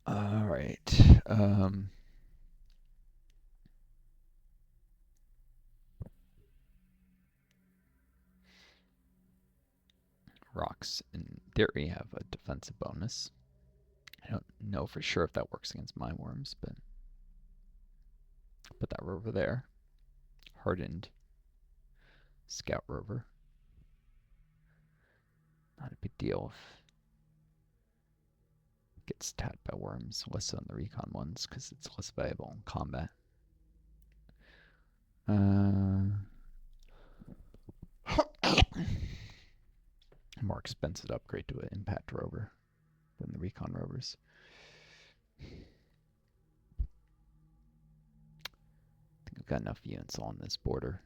All right. Rocks in theory have a defensive bonus. I don't know for sure if that works against mine worms, but put that rover there. Hardened scout rover. Not a big deal if it gets tapped by worms, less so on the recon ones because it's less valuable in combat. More expensive to upgrade to an impact rover than the recon rovers. I think I've got enough units on this border.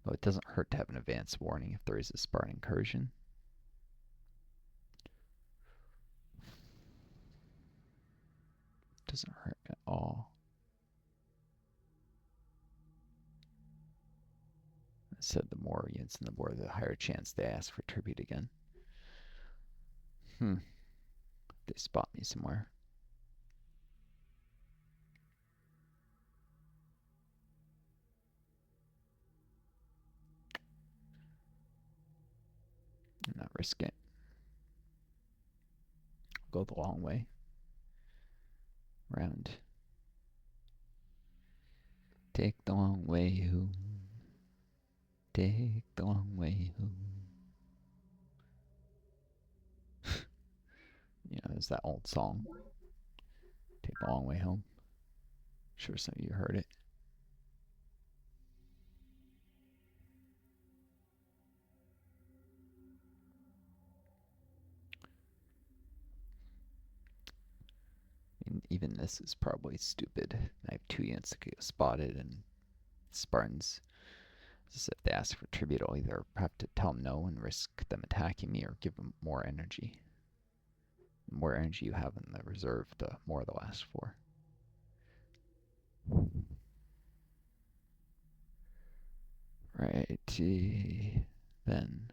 Though it doesn't hurt to have an advance warning if there is a Spartan incursion. Doesn't hurt at all. I said the more units in the board, the higher chance they ask for tribute again. They spot me somewhere. I'm not risk it. I'll go the long way. Round. Take the long way home. Take the long way home. You know, there's that old song. Take the long way home. I'm sure some of you heard it. And even this is probably stupid. I have 2 units that could get spotted, and Spartans, as if they ask for tribute, I'll either have to tell them no and risk them attacking me or give them more energy. The more energy you have in the reserve, the more they'll ask for. Righty then.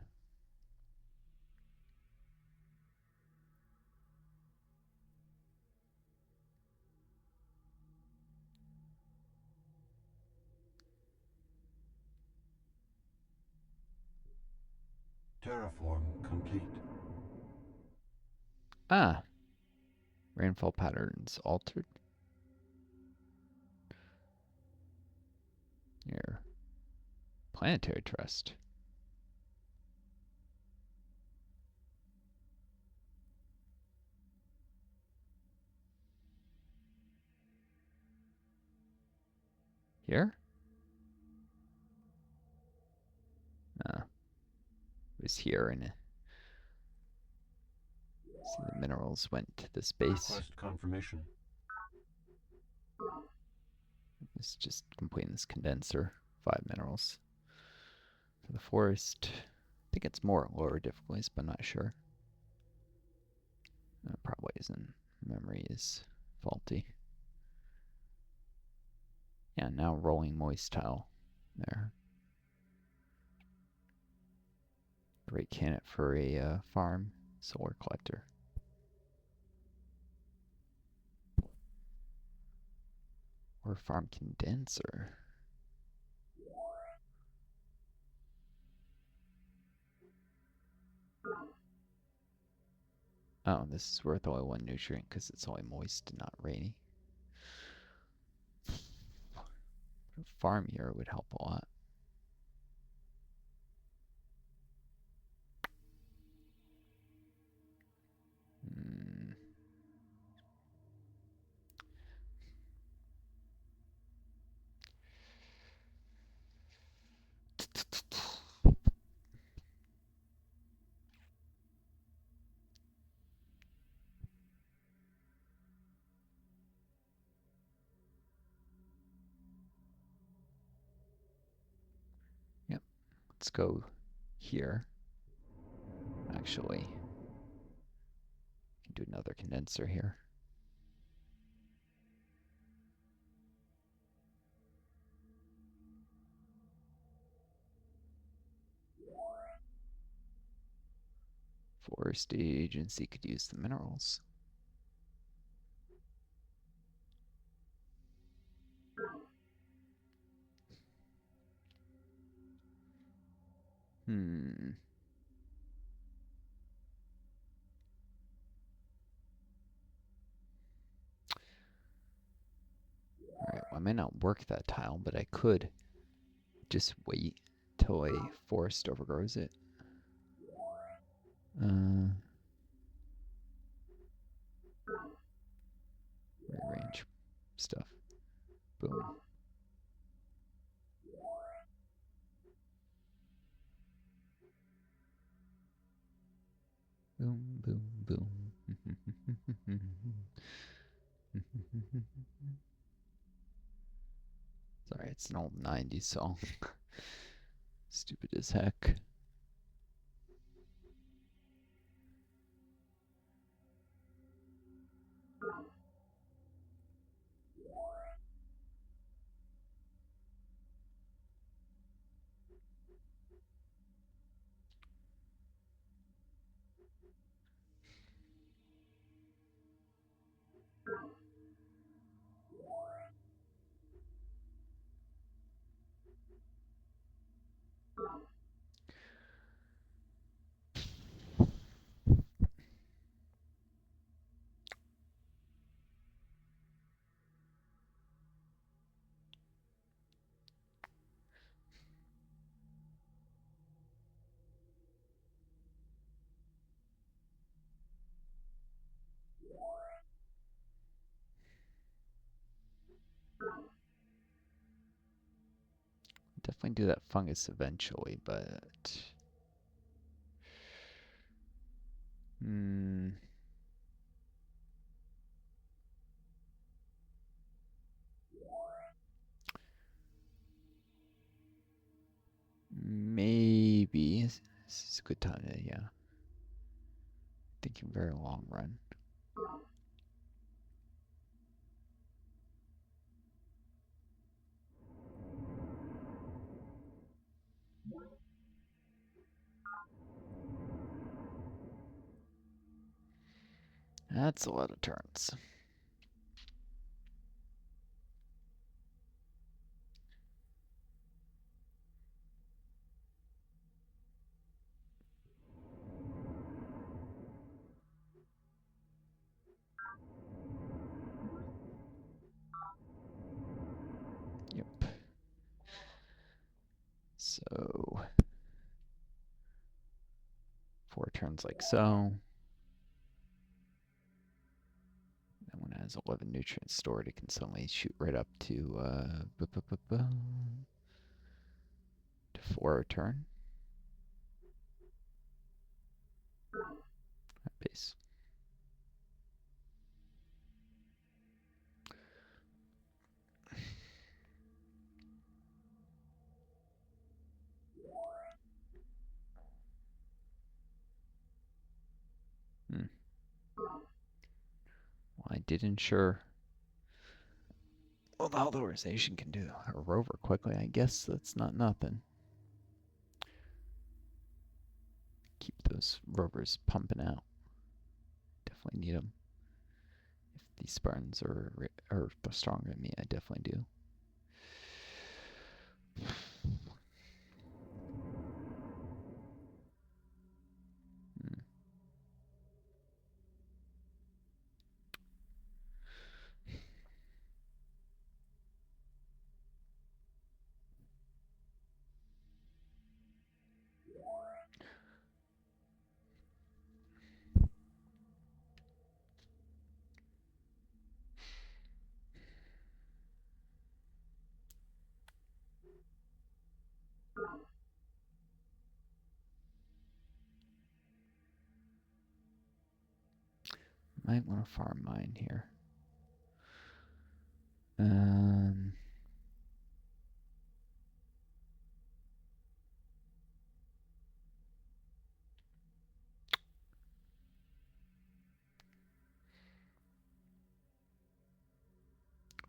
Terraform complete. Ah, rainfall patterns altered. Your planetary trust. Here? No. It was here, and so the minerals went to this base. Request confirmation. It's just completing this condenser. 5 minerals. For the forest. I think it's more lower difficulties, but I'm not sure. Probably isn't. Memory is faulty. Yeah, now rolling moist tile. There. Great candidate for a farm solar collector. Or farm condenser. Oh, this is worth only 1 nutrient because it's only moist and not rainy. A farm here would help a lot. Yep, let's go here. Actually, do another condenser here. Forest agency could use the minerals. Hmm. Alright, well, I may not work that tile, but I could just wait till a forest overgrows it. Rearrange stuff. Boom. Boom, boom, boom. Sorry, it's an old 90s song. Stupid as heck. Definitely do that fungus eventually, but maybe this is a good time to, yeah. Thinking very long run. That's a lot of turns. Yep. So 4 turns like so. That one has 11 nutrients stored. It can suddenly shoot right up to 4 a turn. Base. Well, I did ensure. Well, the Haldor can do a rover quickly. I guess that's not nothing. Keep those rovers pumping out. Definitely need them. If these Spartans are stronger than me, I definitely do. Might want to farm mine here.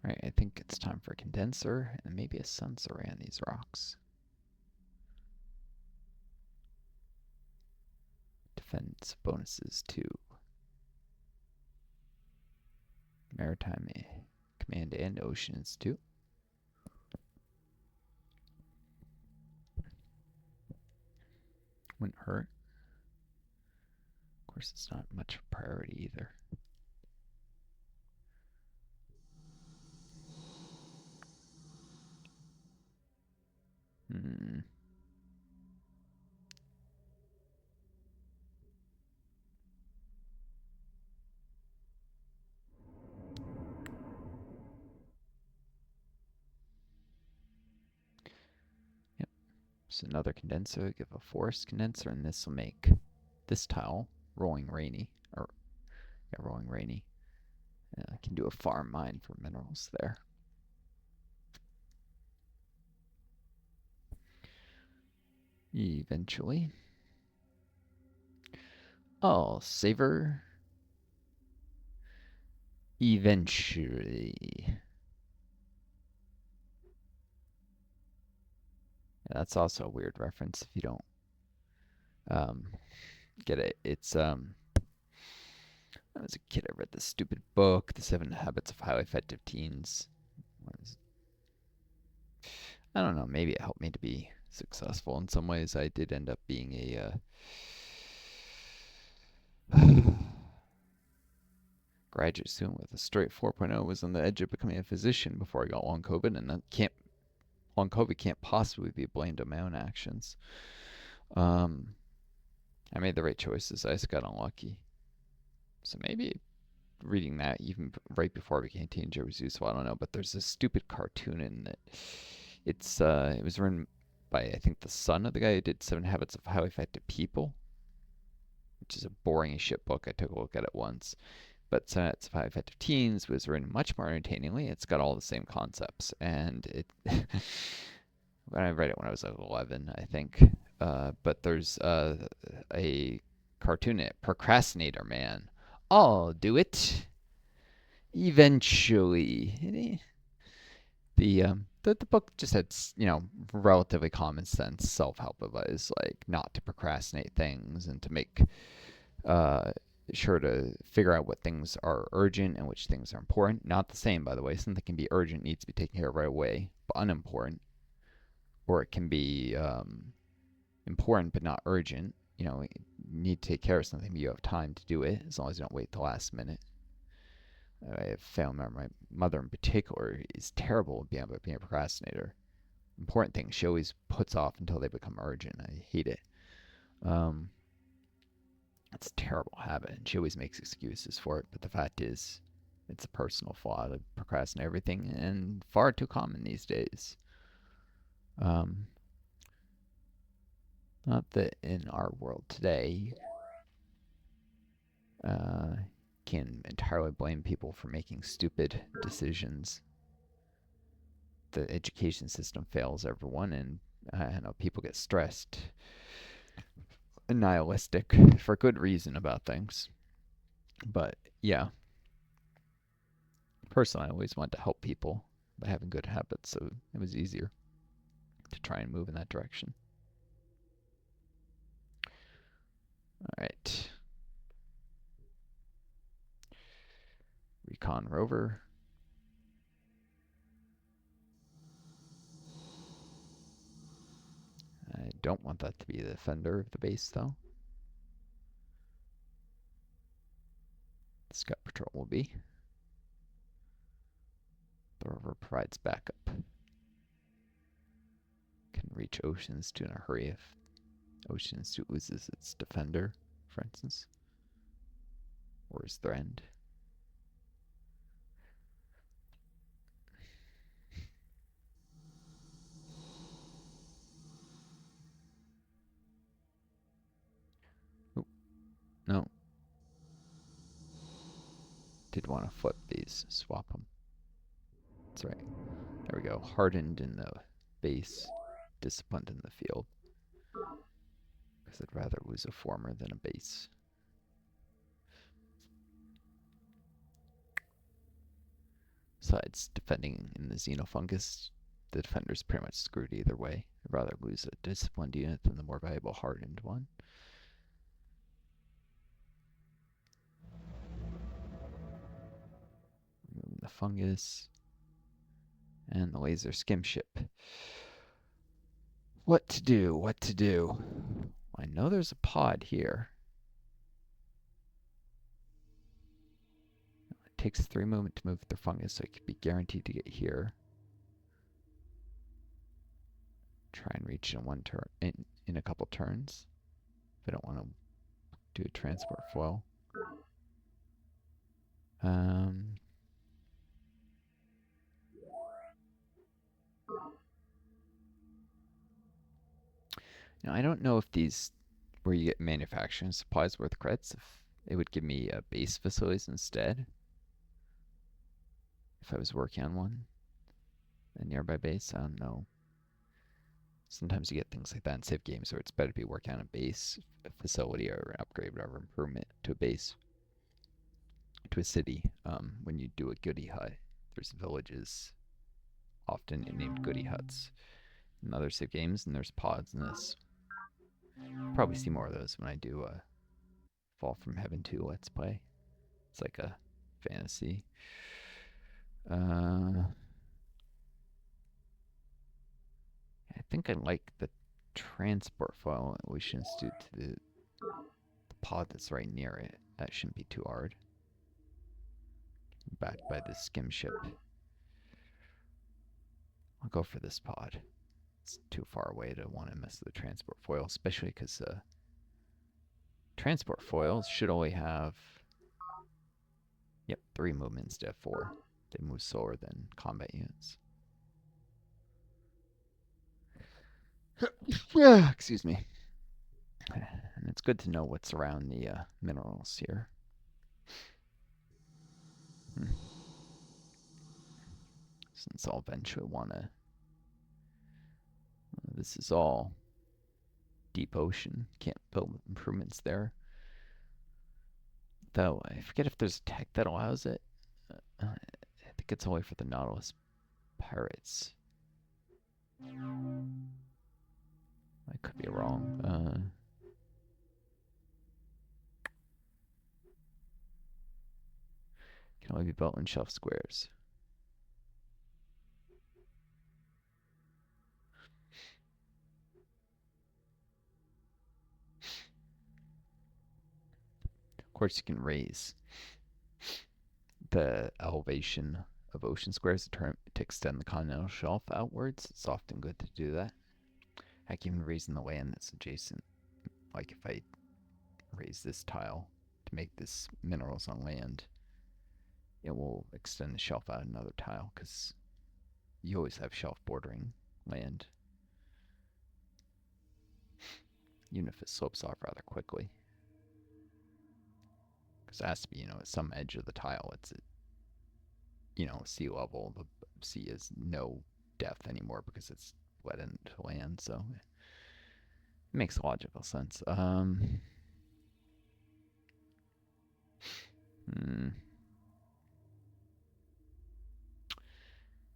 Alright, I think it's time for a condenser and maybe a sun's array on these rocks. Defense bonuses to Maritime Command and Ocean Institute. Wouldn't hurt. Of course, it's not much of a priority either. Hmm. Yep. So another condenser, give a forest condenser, and this will make this tile rolling rainy, or yeah, rolling rainy. I can do a farm mine for minerals there. Eventually. Oh, savor. Eventually. Yeah, that's also a weird reference if you don't get it. It's when I was a kid, I read this stupid book, The 7 Habits of Highly Effective Teens. I don't know, maybe it helped me to be successful in some ways. I did end up being a graduate student with a straight 4.0, was on the edge of becoming a physician before I got long COVID, and long COVID can't possibly be blamed on my own actions. Um, I made the right choices. I just got unlucky. So maybe reading that even right before I became a teenager was useful. I don't know, but there's this stupid cartoon in it. It was written by I think the son of the guy who did 7 Habits of Highly Effective People, which is a boring as shit book. I took a look at it once. But 7 Habits of Highly Effective Teens was written much more entertainingly. It's got all the same concepts, and it when I read it when I was like 11, I think. But there's a cartoon in it, Procrastinator Man. I'll do it eventually. The book just had relatively common sense self help advice, like not to procrastinate things and to make uh, sure to figure out what things are urgent and which things are important. Not the same, by the way. Something can be urgent, needs to be taken care of right away, but unimportant, or it can be important but not urgent. You need to take care of something, but you have time to do it as long as you don't wait the last minute. I have found that my mother in particular is terrible at being a procrastinator. Important things she always puts off until they become urgent. I hate it. Um, it's a terrible habit, and she always makes excuses for it. But the fact is, it's a personal flaw to procrastinate everything, and far too common these days. Um, Not that in our world today uh, can entirely blame people for making stupid decisions. The education system fails everyone, and I know people get stressed and nihilistic for good reason about things. But yeah, personally, I always wanted to help people by having good habits, so it was easier to try and move in that direction. All right, Recon Rover. I don't want that to be the defender of the base, though. Scout Patrol will be. The rover provides backup. Can reach Oceans 2 in a hurry if Oceans 2 loses its defender, for instance, or is threatened. Oop, no. Did want to flip these, swap them. That's right. There we go. Hardened in the base, disciplined in the field. Because I'd rather lose a former than a base. Besides, defending in the Xenofungus, the defender's pretty much screwed either way. I'd rather lose a disciplined unit than the more valuable hardened one. Removing the fungus. And the laser skimship. What to do? What to do? I know there's a pod here. It takes 3 movement to move the fungus, so it could be guaranteed to get here. Try and reach in one turn, in a couple turns. If I don't want to do a transport foil. Now I don't know if these, where you get manufacturing supplies worth credits, if it would give me base facilities instead. If I was working on one, a nearby base, I don't know. Sometimes you get things like that in civ games where it's better to be working on a base, a facility, or an upgrade, whatever, improvement to a base, to a city. When you do a goody hut, there's villages, often named goody huts, in other civ games, and there's pods in this. You'll probably see more of those when I do Fall from Heaven 2 Let's Play. It's like a fantasy. I think I like the transport file we should institute to the pod that's right near it. That shouldn't be too hard. Backed by the Skimship. I'll go for this pod. It's too far away to want to mess with the transport foil, especially because transport foils should only have, 3 movement instead of 4. They move slower than combat units. Yeah, excuse me. And it's good to know what's around the minerals here. Since I'll eventually want to... this is all deep ocean. Can't build improvements there. Though, I forget if there's a tech that allows it. I think it's only for the Nautilus pirates. I could be wrong. Can only be built in shelf squares. Of course, you can raise the elevation of ocean squares to extend the continental shelf outwards. It's often good to do that. Heck, even raising the land that's adjacent. Like if I raise this tile to make this minerals on land, it will extend the shelf out another tile because you always have shelf bordering land, even if it slopes off rather quickly. Because it has to be, at some edge of the tile, it's at, sea level. The sea is no depth anymore because it's bled into land, so it makes logical sense.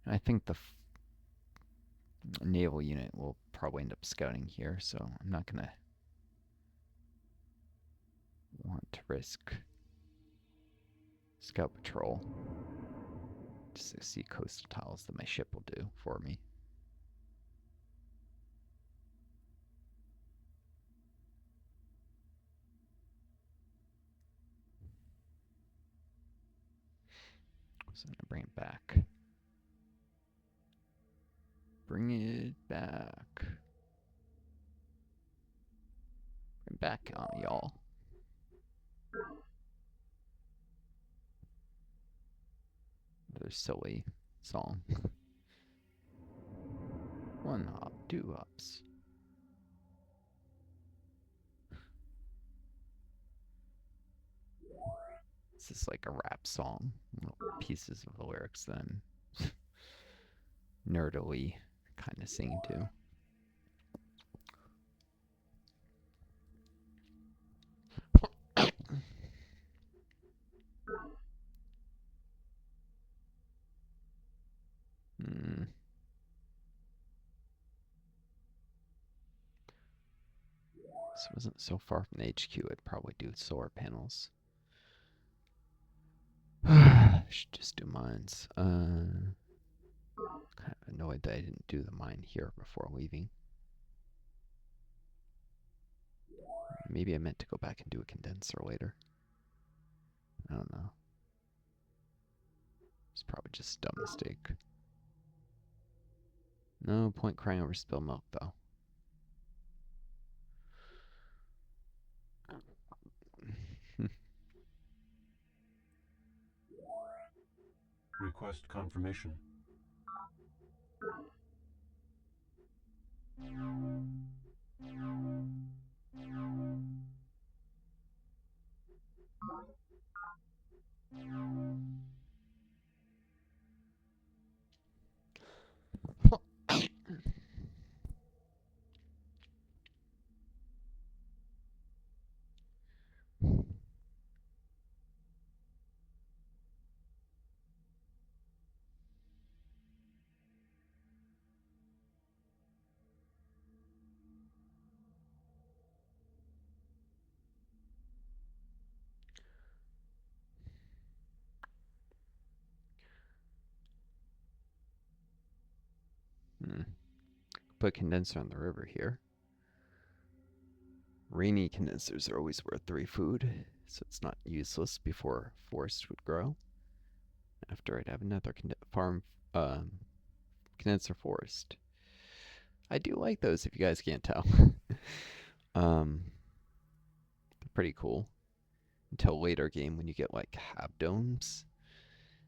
I think the naval unit will probably end up scouting here, so I'm not going to want to risk scout patrol just to see coastal tiles that my ship will do for me. So I'm going to bring it back. Bring it back. Bring it back on, y'all. Another silly song. One hop, 2 hops. This is like a rap song. Little pieces of the lyrics that I'm nerdily kind of singing to. This wasn't so far from the HQ, I'd probably do solar panels. I should just do mines. Kind of annoyed that I didn't do the mine here before leaving. Maybe I meant to go back and do a condenser later. I don't know. It's probably just a dumb mistake. No point crying over spilled milk, though. Request confirmation. Put a condenser on the river here. Rainy condensers are always worth 3 food, so it's not useless before forest would grow. After I'd have another farm condenser forest. I do like those if you guys can't tell. They're pretty cool. Until later game when you get like habdomes.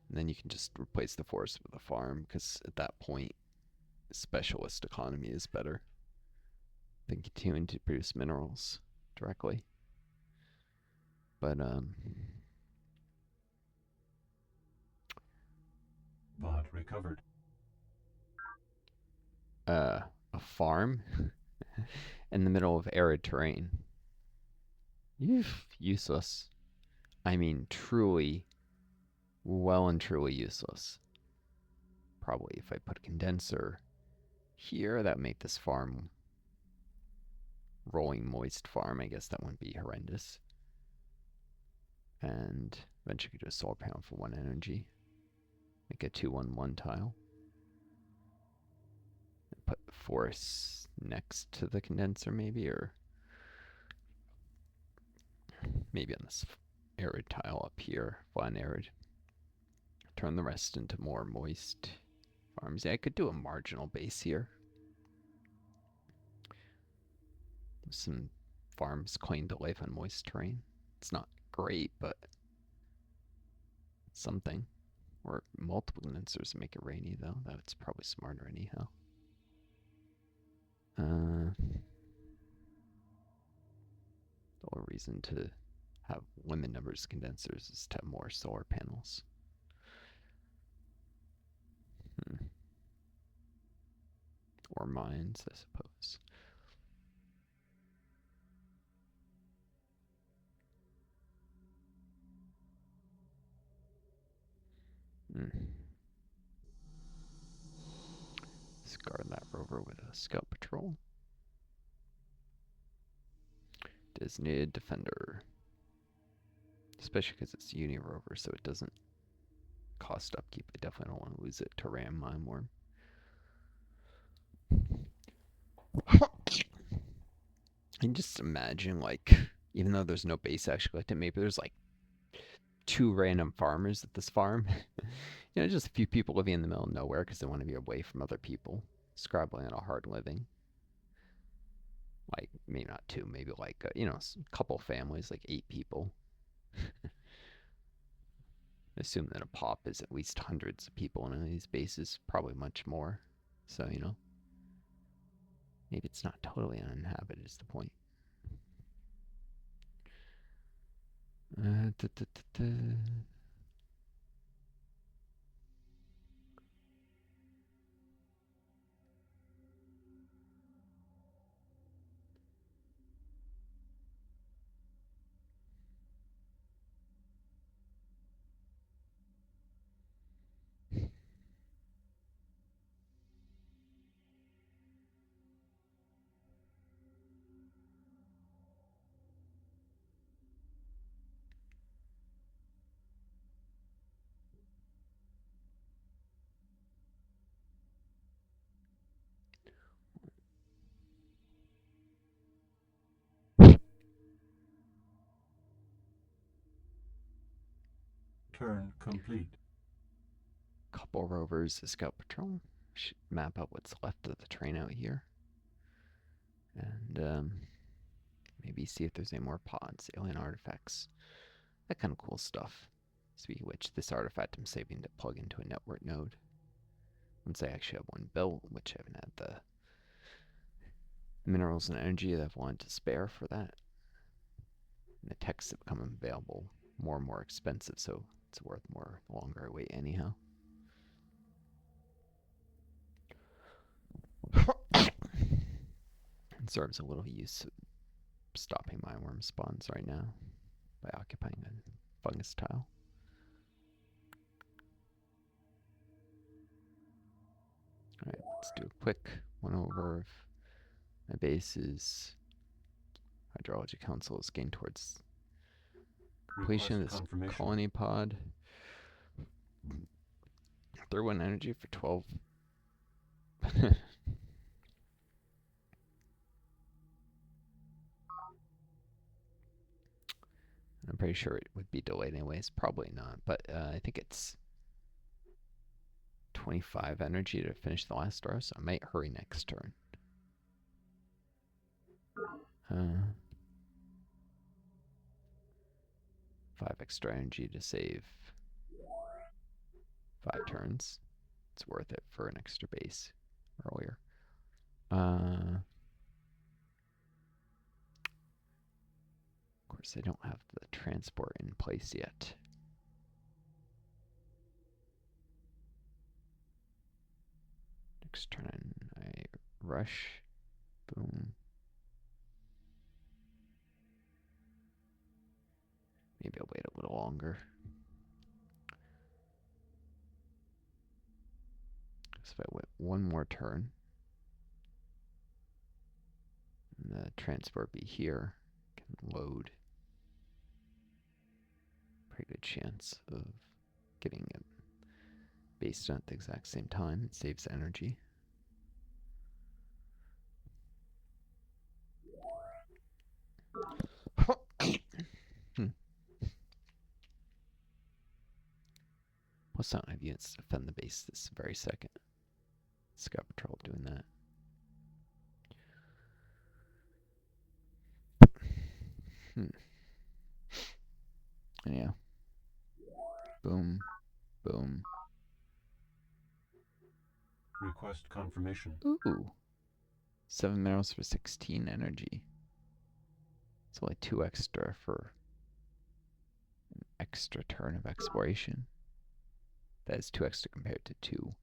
And then you can just replace the forest with a farm because at that point specialist economy is better than continuing to produce minerals directly. But Bot recovered. a farm in the middle of arid terrain. Useless. I mean, truly, well and truly useless. Probably if I put a condenser here, that would make this farm rolling moist farm. I guess that wouldn't be horrendous. And eventually could do a solar panel for 1 energy. Make a 2-1-1 tile. Put the forest next to the condenser maybe, or maybe on this arid tile up here, flat arid. Turn the rest into more moist farms. Yeah, I could do a marginal base here. Some farms claim to life on moist terrain. It's not great, but something. Or multiple condensers to make it rainy, though. That's probably smarter anyhow. The only reason to have limit numbers of condensers is to have more solar panels. Or mines, I suppose. Discard that rover with a scout patrol. Designated defender. Especially because it's uni rover, so it doesn't cost upkeep. I definitely don't want to lose it to ram mine worm. And just imagine, like, even though there's no base actually collected, maybe there's like 2 random farmers at this farm. Just a few people living in the middle of nowhere because they want to be away from other people, scrabbling on a hard living. Like, maybe not 2, maybe like, a couple families, like 8 people. Assume that a pop is at least hundreds of people in these bases, probably much more. So, maybe it's not totally uninhabited is the point. Turn complete. Couple rovers, a scout patrol. Should map out what's left of the train out here. And maybe see if there's any more pods, alien artifacts. That kind of cool stuff. Speaking of which, this artifact I'm saving to plug into a network node. Once I actually have one built, which I haven't had the minerals and energy that I've wanted to spare for that. And the techs have become available more and more expensive, so it's worth more the longer I wait anyhow. It serves a little use of stopping my worm spawns right now by occupying a fungus tile. Alright, let's do a quick one over of my bases. Hydrology Council is getting towards completion of this colony pod. 31 energy for 12. I'm pretty sure it would be delayed anyways. Probably not, but I think it's 25 energy to finish the last row, so I might hurry next turn. 5 extra energy to save 5 turns. It's worth it for an extra base earlier. Of course, I don't have the transport in place yet. Next turn, I rush. Boom. Maybe I'll wait a little longer. So if I wait one more turn, and the transport be here, can load. Pretty good chance of getting it based on at the exact same time. It saves energy. Plus, I don't have units to defend the base this very second. Scout patrol doing that. Yeah. Boom. Boom. Request confirmation. Ooh. 7 minerals for 16 energy. It's only 2 extra for an extra turn of exploration. That is 2 extra compared to 2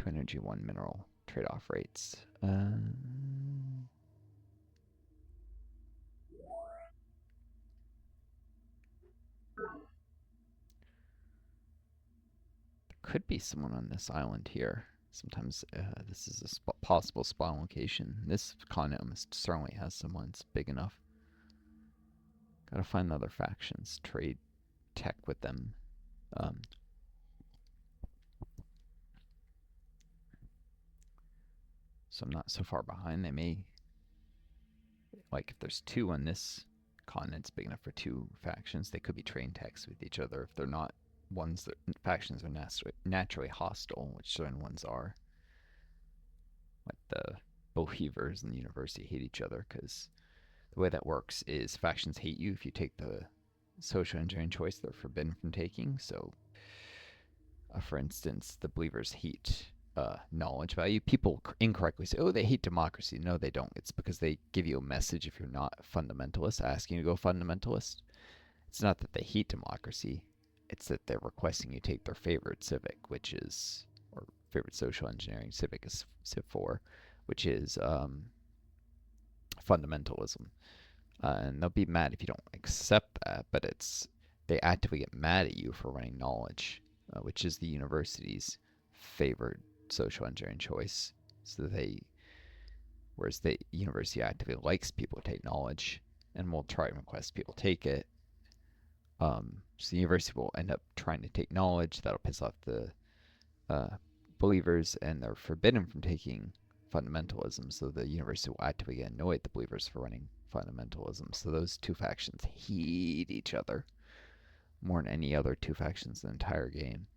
energy, 1 mineral trade-off rates. There could be someone on this island here. Sometimes this is a possible spawn location. This continent almost certainly has someone that's big enough. Gotta find the other factions, trade tech with them. So I'm not so far behind. They may, like if there's 2 on this continent, it's big enough for 2 factions. They could be train techs with each other if they're not ones that factions are naturally hostile, which certain ones are. Like the Bohevers and the University hate each other because the way that works is factions hate you if you take the social engineering choice they're forbidden from taking. So, for instance, the Believers hate knowledge value. People incorrectly say, oh, they hate democracy. No, they don't. It's because they give you a message if you're not a fundamentalist, asking you to go fundamentalist. It's not that they hate democracy. It's that they're requesting you take their favorite civic, which is, or favorite social engineering civic is Civ 4, which is fundamentalism. And they'll be mad if you don't accept that, but they actively get mad at you for running knowledge, which is the university's favored social engineering choice. So whereas the university actively likes people to take knowledge and will try and request people take it. So the university will end up trying to take knowledge. That'll piss off the believers, and they're forbidden from taking fundamentalism. So the university will actively get annoyed at the believers for running fundamentalism. So those 2 factions hate each other more than any other two factions in the entire game.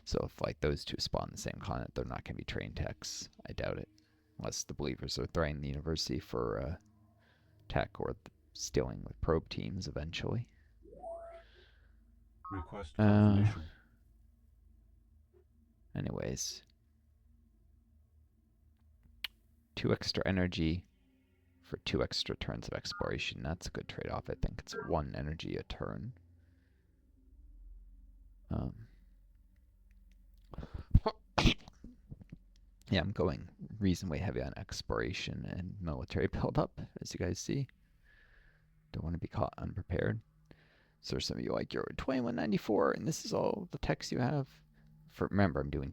So if like those two spawn the same continent, they're not going to be trained techs. I doubt it, unless the believers are throwing the university for tech or stealing with probe teams eventually. Request confirmation. Anyways, 2 extra energy for 2 extra turns of exploration. That's a good trade-off. I think it's 1 energy a turn. Yeah, I'm going reasonably heavy on exploration and military buildup, as you guys see. Don't want to be caught unprepared. So some of you like, you're 2194 and this is all the techs you have. Remember, I'm doing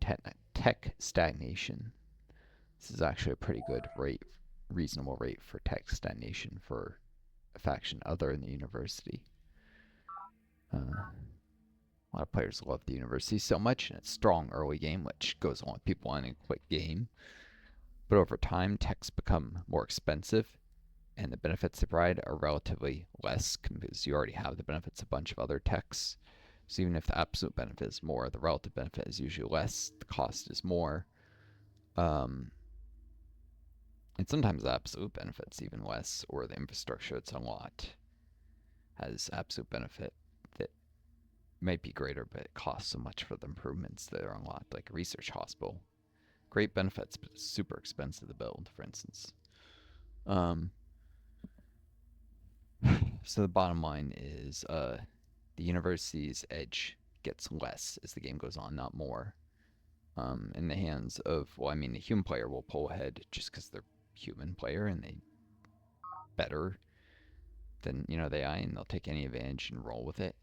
tech stagnation. This is actually a pretty good rate, reasonable rate for tech stagnation for a faction other than the university. A lot of players love the university so much, and it's strong early game, which goes along with people wanting a quick game. But over time, techs become more expensive, and the benefits they provide are relatively less because you already have the benefits of a bunch of other techs. So even if the absolute benefit is more, the relative benefit is usually less. The cost is more. And sometimes the absolute benefit's even less, or the infrastructure that's unlocked has absolute benefit that might be greater, but it costs so much for the improvements that are unlocked, like a research hospital. Great benefits, but it's super expensive to build, for instance. So the bottom line is the university's edge gets less as the game goes on, not more. In the hands of, well, I mean, the human player will pull ahead just because they're human player and they better than, the AI, and they'll take any advantage and roll with it.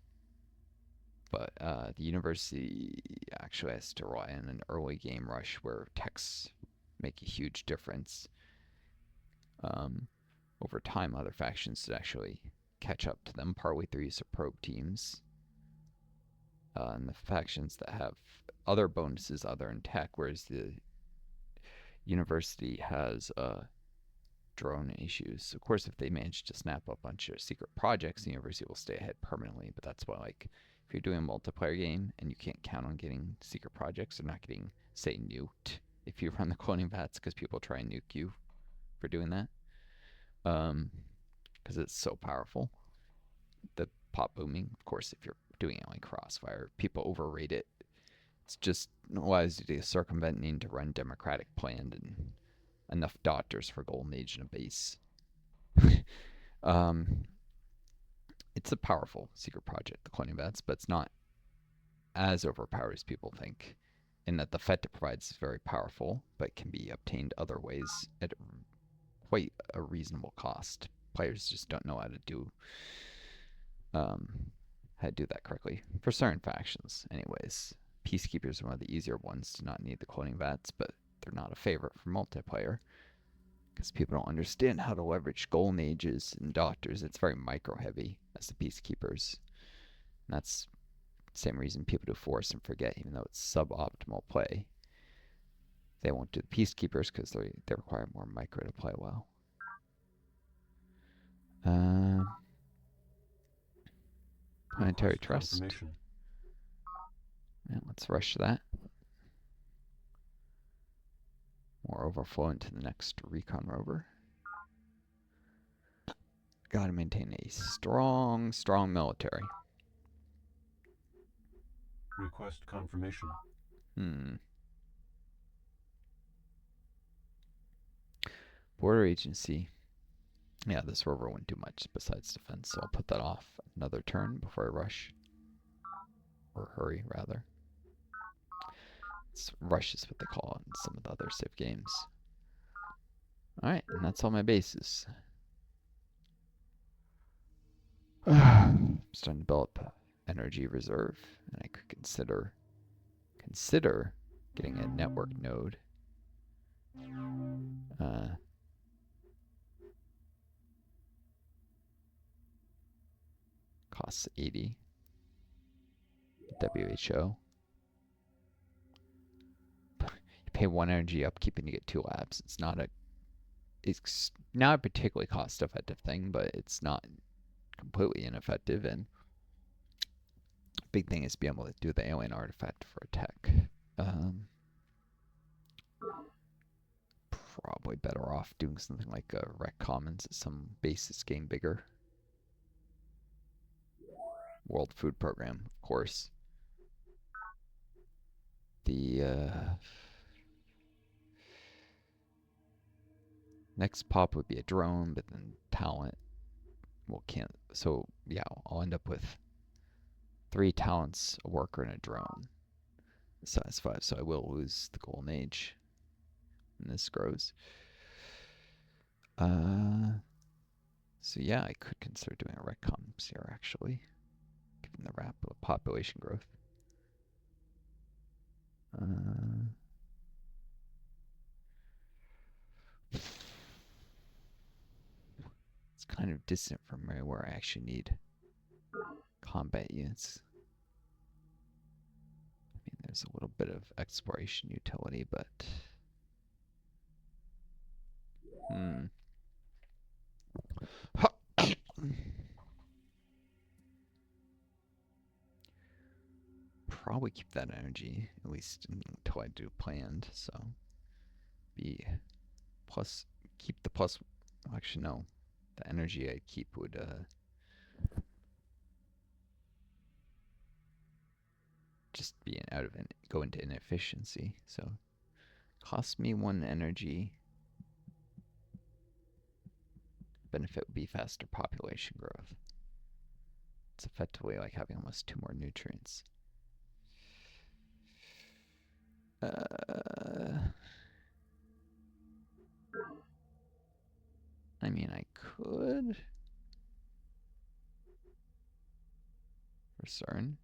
But the university actually has to rely on an early game rush where techs make a huge difference. Over time, other factions should actually catch up to them, partly through use of probe teams. And the factions that have other bonuses other than tech, whereas the university has drone issues. Of course, if they manage to snap up a bunch of secret projects, the university will stay ahead permanently. But that's why, like, if you're doing a multiplayer game and you can't count on getting secret projects, or not getting, say, nuked if you run the cloning vats, because people try and nuke you for doing that. Because it's so powerful. The pop booming, of course, if you're doing it like Crossfire, people overrate it. It's just allows you to circumvent needing to run democratic planned and enough doctors for Golden Age in a base. It's a powerful secret project, the cloning vats, but it's not as overpowered as people think, in that the FET it provides is very powerful, but can be obtained other ways at quite a reasonable cost. Players just don't know how to do that correctly for certain factions. Anyways, Peacekeepers are one of the easier ones to not need the cloning vats, but they're not a favorite for multiplayer because people don't understand how to leverage Golden Ages and Doctors. It's very micro heavy as the Peacekeepers. And that's the same reason people do Force and Forget, even though it's suboptimal play. They won't do the Peacekeepers because they require more micro to play well. Planetary Trust. Yeah, let's rush that. More overflow into the next recon rover. Gotta maintain a strong military. Request confirmation. Border agency. Yeah, this rover wouldn't do much besides defense, so I'll put that off another turn before I rush. Or hurry, rather. Rush is what they call it in some of the other Civ games. Alright, and that's all my bases. I'm starting to build up energy reserve, and I could consider getting a network node. Costs 80. WHO. You pay 1 energy upkeep and you get 2 labs. It's not a particularly cost-effective thing, but it's not completely ineffective, and big thing is being able to do the alien artifact for a tech. Probably better off doing something like Rec Commons at some basis game bigger. World Food Program, of course. The next pop would be a drone, but then talent. Well, can't. So yeah, I'll end up with 3 talents, a worker, and a drone. Size 5, so I will lose the Golden Age. And this grows. So yeah, I could consider doing a retcons here, actually, given the rapid population growth. It's kind of distant from where I actually need combat units. I mean, there's a little bit of exploration utility, but probably keep that energy, at least until I do planned. So be plus, keep the plus. Actually, no, the energy I keep would just be out of go into inefficiency. So cost me 1 energy. Benefit would be faster population growth. It's effectively like having almost 2 more nutrients. I mean, I could for CERN.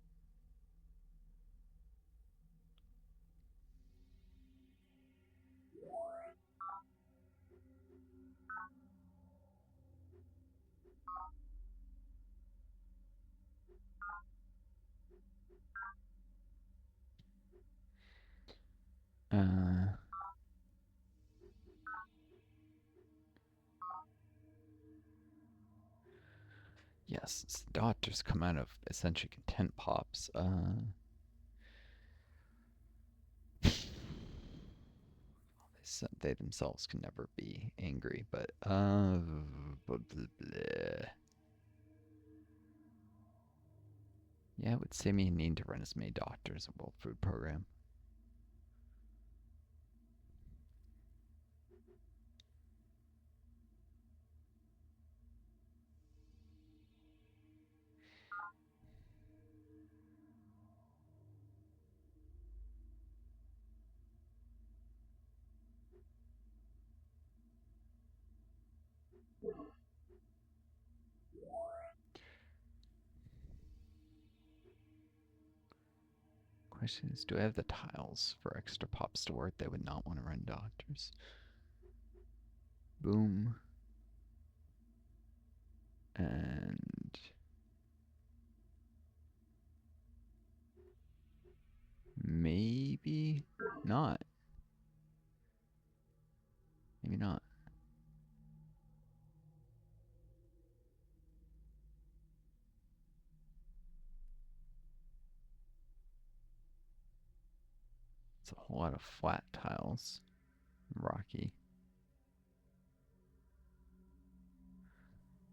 Yes, the doctors come out of essentially content pops. They themselves can never be angry, but blah, blah, blah. Yeah, it would save me needing to run as many doctors a World Food Program. Question is, do I have the tiles for extra pops to work? They would not want to run doctors. Boom. And maybe not. Maybe not. It's a whole lot of flat tiles. Rocky.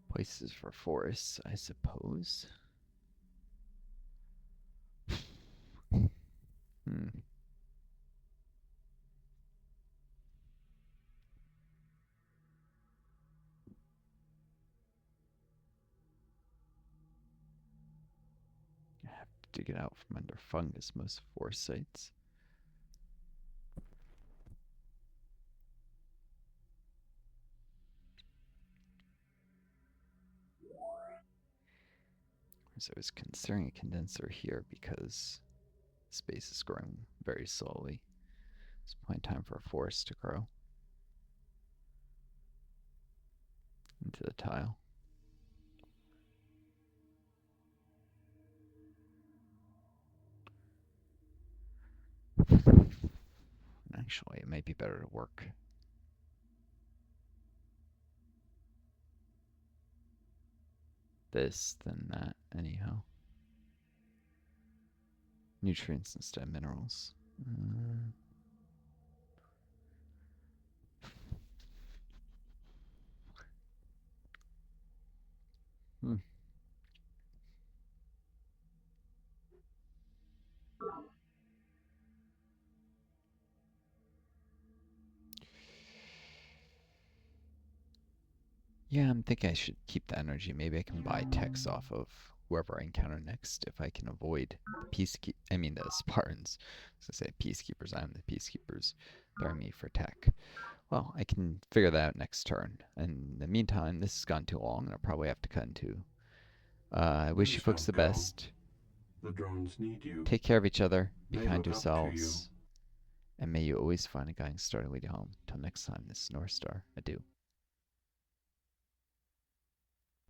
Places for forests, I suppose. I have to get out from under fungus most forest sites. So I was considering a condenser here because space is growing very slowly. It's plenty of time for a forest to grow into the tile. Actually, it might be better to work this than that, anyhow. nutrients instead of minerals. Hmm. Yeah, I'm thinking I should keep the energy. Maybe I can buy techs off of whoever I encounter next if I can avoid the Spartans. I was gonna say peacekeepers. I'm the peacekeepers. Throwing me for tech. Well, I can figure that out next turn. And in the meantime, this has gone too long, and I'll probably have to cut into. I wish you folks Understand, the Cal. best. The drones need you. Take care of each other. Be They kind to look up to you. yourselves. And may you always find a guiding star to lead you home. Till next time, this is Northstar. Adieu.